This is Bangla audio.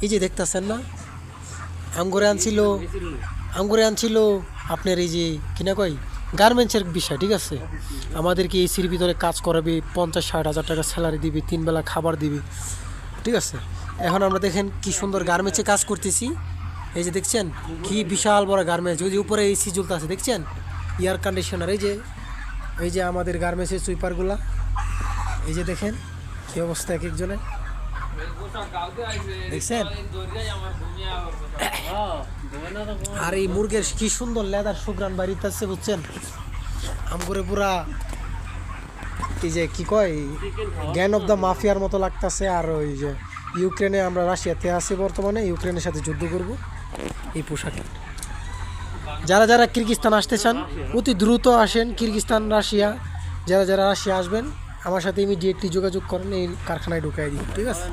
এই যে দেখতেছেন না, আঙ্গুরে আনছিল আপনার এই যে কিনা কয় গার্মেন্টসের বিষয়, ঠিক আছে। আমাদেরকে এসির ভিতরে কাজ করাবে, 50-60 হাজার টাকা স্যালারি দিবে, 3 বেলা খাবার দিবে, ঠিক আছে। এখন আমরা দেখেন কি সুন্দর গার্মেন্টসে কাজ করতেছি। এই যে দেখছেন কি বিশাল বড় গার্মেন্টস, ওই যে উপরে এসি জ্বলতে আছে দেখছেন, এয়ার কন্ডিশনার। এই যে আমাদের গার্মেন্টসের সুইপারগুলা, এই যে দেখেন কি অবস্থা এক একজনের, দেখছেন। আর এই মুরগের কি সুন্দর লেদার সুগ্রান বাড়িতেছে বুঝছেন, আম করে পুরা এই যে কি কয় গ্যান অফ দ্য মাফিয়ার মতো লাগতেছে। আর ওই যে ইউক্রেনে, আমরা রাশিয়াতে আছি বর্তমানে, ইউক্রেনের সাথে যুদ্ধ করব এই পোশাকে। যারা যারা কিরগিজস্তান আসতে চান অতি দ্রুত আসেন, কিরগিজস্তান রাশিয়া, যারা যারা রাশিয়া আসবেন আমার সাথে ইমিডিয়েটলি যোগাযোগ করেন, এই কারখানায় ঢুকাই দিই, ঠিক আছে।